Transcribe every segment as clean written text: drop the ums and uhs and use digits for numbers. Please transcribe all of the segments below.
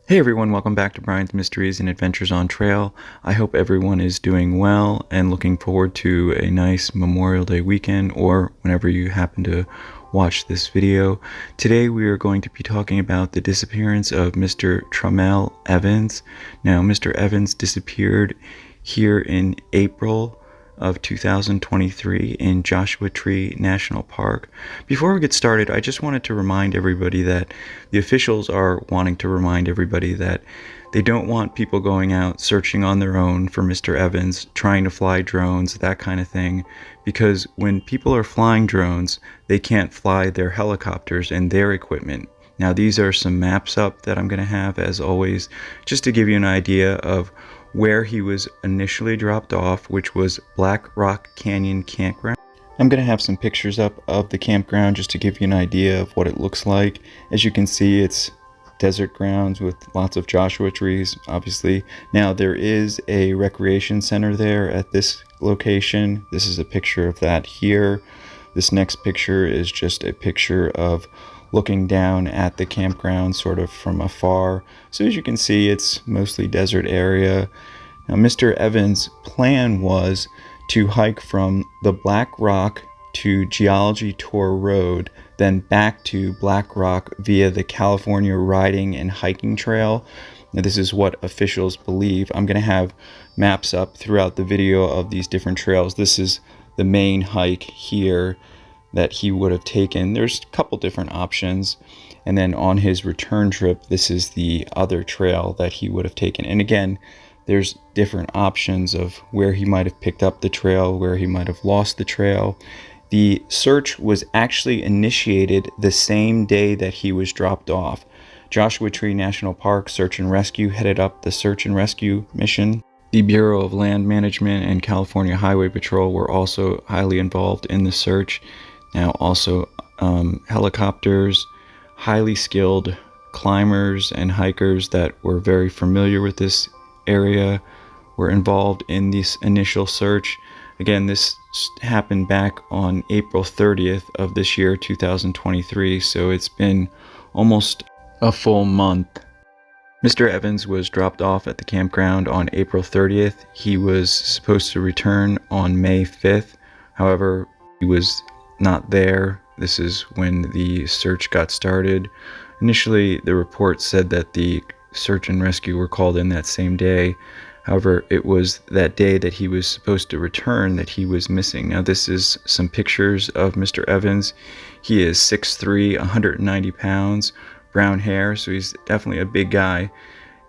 Hey everyone, welcome back to Brian's Mysteries and Adventures on Trail. I hope everyone is doing well and looking forward to a nice Memorial Day weekend or whenever you happen to watch this video. Today we are going to be talking about the disappearance of Mr. Trammell Evans. Now, Mr. Evans disappeared here in April of 2023 in Joshua Tree National Park. Before we get started, I just wanted to remind everybody that the officials are wanting to remind everybody that they don't want people going out searching on their own for Mr. Evans, trying to fly drones, that kind of thing, because when people are flying drones, they can't fly their helicopters and their equipment. Now, these are some maps up that I'm going to have, as always, just to give you an idea of where he was initially dropped off, which was Black Rock Canyon Campground. I'm going to have some pictures up of the campground just to give you an idea of what it looks like. As you can see, it's desert grounds with lots of Joshua trees, obviously. Now, there is a recreation center there at this location. This is a picture of that here. This next picture is just a picture of looking down at the campground sort of from afar. So as you can see, it's mostly desert area. Now, Mr. Evans' plan was to hike from the Black Rock to Geology Road, then back to Black Rock via the California Riding and Hiking Trail. Now, this is what officials believe. I'm going to have maps up throughout the video of these different trails. This is the main hike here that he would have taken. There's a couple different options, and then on his return trip, this is the other trail that he would have taken. And again, there's different options of where he might have picked up the trail, where he might have lost the trail. The search was actually initiated the same day that he was dropped off. Joshua Tree National Park Search and Rescue headed up the search and rescue mission. The Bureau of Land Management and California Highway Patrol were also highly involved in the search. Now, also helicopters, highly skilled climbers and hikers that were very familiar with this area were involved in this initial search. Again, this happened back on April 30th of this year, 2023, so it's been almost a full month. Mr. Evans was dropped off at the campground on April 30th. He was supposed to return on May 5th. However, he was not there. This is when the search got started. Initially, the report said that the search and rescue were called in that same day. However, it was that day that he was supposed to return that he was missing. Now, this is some pictures of Mr. Evans. He is 6'3", 190 pounds, brown hair, so he's definitely a big guy.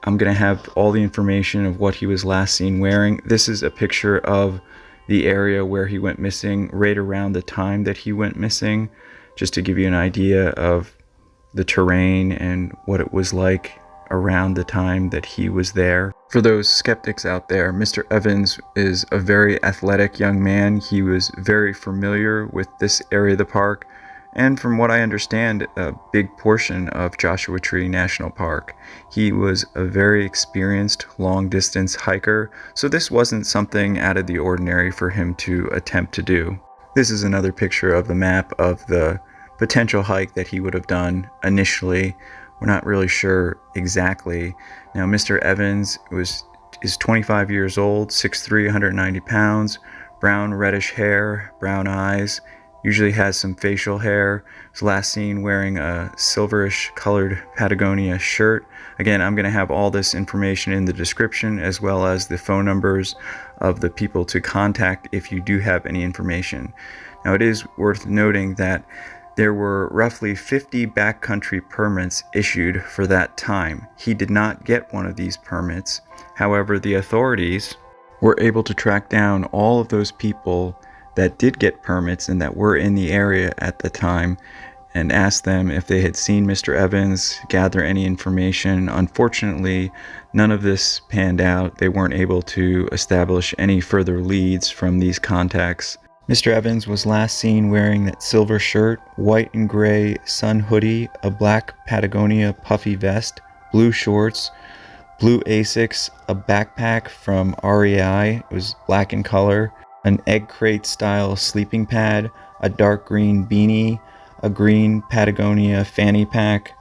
I'm going to have all the information of what he was last seen wearing. This is a picture of the area where he went missing right around the time that he went missing, just to give you an idea of the terrain and what it was like around the time that he was there. For those skeptics out there, Mr. Evans is a very athletic young man. He was very familiar with this area of the park, and from what I understand, a big portion of Joshua Tree National Park. He was a very experienced long-distance hiker, so this wasn't something out of the ordinary for him to attempt to do. This is another picture of the map of the potential hike that he would have done initially. We're not really sure exactly. Now, Mr. Evans is 25 years old, 6'3", 190 pounds, brown reddish hair, brown eyes, usually has some facial hair. Was last seen wearing a silverish colored Patagonia shirt. Again, I'm going to have all this information in the description, as well as the phone numbers of the people to contact if you do have any information. Now, it is worth noting that there were roughly 50 backcountry permits issued for that time. He did not get one of these permits. However, the authorities were able to track down all of those people that did get permits and that were in the area at the time and asked them if they had seen Mr. Evans, gather any information. Unfortunately, none of this panned out. They weren't able to establish any further leads from these contacts. Mr. Evans was last seen wearing that silver shirt, white and gray sun hoodie, a black Patagonia puffy vest, blue shorts, blue Asics, a backpack from REI, it was black in color, an egg crate style sleeping pad, a dark green beanie, a green Patagonia fanny pack,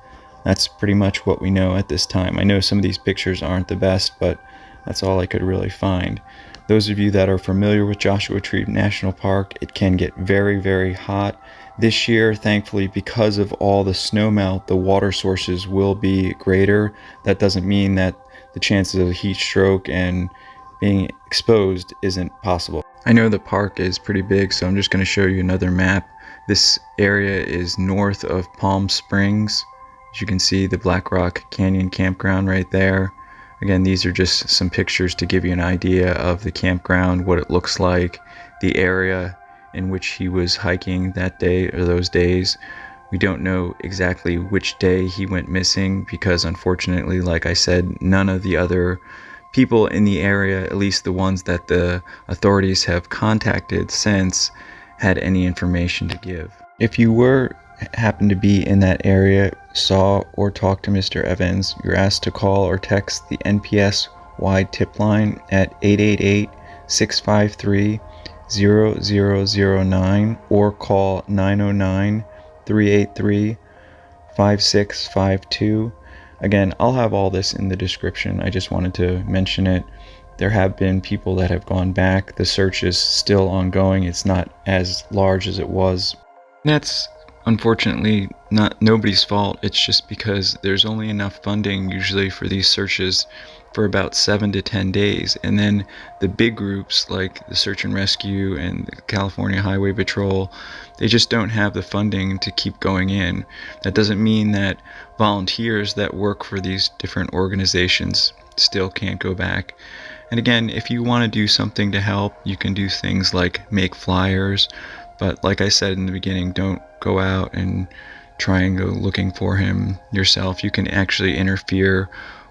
That's pretty much what we know at this time. I know some of these pictures aren't the best, but that's all I could really find. Those of you that are familiar with Joshua Tree National Park, it can get very, very hot. This year, thankfully, because of all the snowmelt, the water sources will be greater. That doesn't mean that the chances of a heat stroke and being exposed isn't possible. I know the park is pretty big, so I'm just going to show you another map. This area is north of Palm Springs. As you can see, the Black Rock Canyon Campground right there. Again, these are just some pictures to give you an idea of the campground, what it looks like, the area in which he was hiking that day or those days. We don't know exactly which day he went missing because, unfortunately, like I said, none of the other people in the area, at least the ones that the authorities have contacted since, had any information to give. If you happen to be in that area, saw or talked to Mr. Evans, you're asked to call or text the NPS wide tip line at 888-653-0009 or call 909-383-5652. Again, I'll have all this in the description. I just wanted to mention it. There have been people that have gone back. The search is still ongoing. It's not as large as it was. That's unfortunately not nobody's fault. It's just because there's only enough funding usually for these searches for about 7 to 10 days. And then the big groups like the Search and Rescue and the California Highway Patrol, they just don't have the funding to keep going in. That doesn't mean that volunteers that work for these different organizations still can't go back. And again, if you want to do something to help, you can do things like make flyers. But like I said in the beginning, don't go out and try and go looking for him yourself. You can actually interfere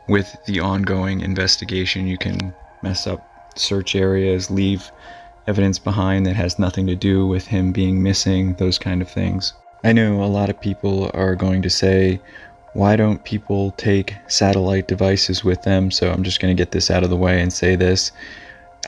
with the ongoing investigation. You can mess up search areas, leave evidence behind that has nothing to do with him being missing, those kind of things. I know a lot of people are going to say, why don't people take satellite devices with them? So I'm just going to get this out of the way and say this.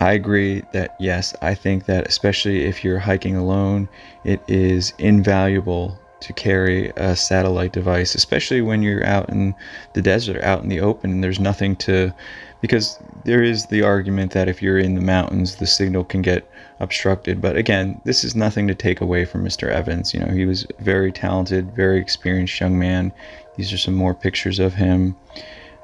I agree that yes, I think that especially if you're hiking alone, it is invaluable to carry a satellite device, especially when you're out in the desert, out in the open, and there's nothing to, because there is the argument that if you're in the mountains, the signal can get obstructed. But again, this is nothing to take away from Mr. Evans. You know, he was very talented, very experienced young man. These are some more pictures of him.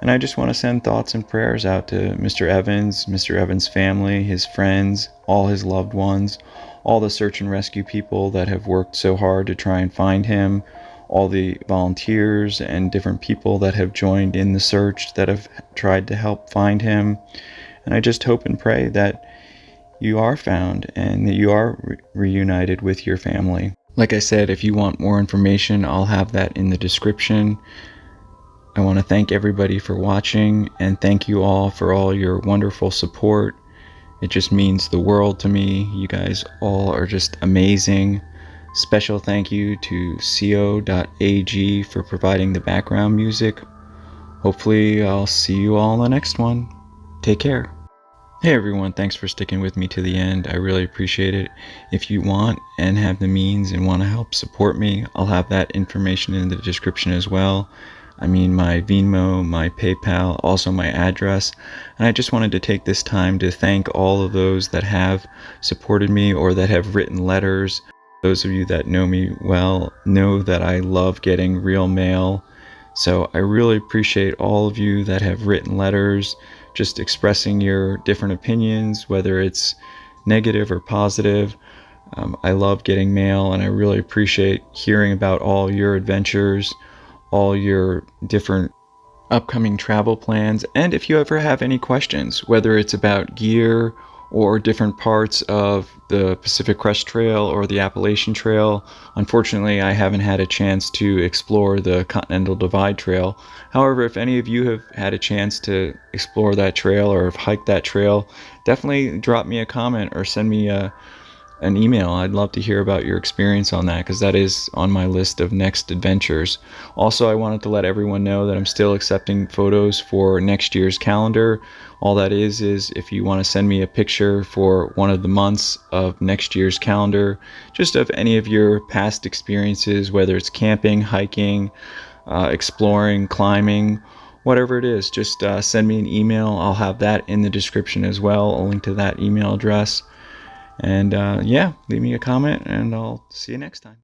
And I just want to send thoughts and prayers out to Mr. Evans' family, his friends, all his loved ones, all the search and rescue people that have worked so hard to try and find him, all the volunteers and different people that have joined in the search that have tried to help find him. And I just hope and pray that you are found and that you are reunited with your family. Like I said, if you want more information, I'll have that in the description. I want to thank everybody for watching and thank you all for all your wonderful support. It just means the world to me. You guys all are just amazing. Special thank you to co.ag for providing the background music. Hopefully I'll see you all in the next one. Take care. Hey everyone, thanks for sticking with me to the end. I really appreciate it. If you want and have the means and want to help support me, I'll have that information in the description as well. I mean, my Venmo, my PayPal, also my address. And I just wanted to take this time to thank all of those that have supported me or that have written letters. Those of you that know me well know that I love getting real mail. So I really appreciate all of you that have written letters, just expressing your different opinions, whether it's negative or positive. I love getting mail, and I really appreciate hearing about all your adventures, all your different upcoming travel plans, and if you ever have any questions, whether it's about gear or different parts of the Pacific Crest Trail or the Appalachian Trail. Unfortunately, I haven't had a chance to explore the Continental Divide Trail. However, if any of you have had a chance to explore that trail or have hiked that trail, definitely drop me a comment or send me an email. I'd love to hear about your experience on that, because that is on my list of next adventures. Also, I wanted to let everyone know that I'm still accepting photos for next year's calendar. All that is if you want to send me a picture for one of the months of next year's calendar, just of any of your past experiences, whether it's camping, hiking, exploring, climbing, whatever it is. Just send me an email. I'll have that in the description as well, a link to that email address. And yeah, leave me a comment, and I'll see you next time.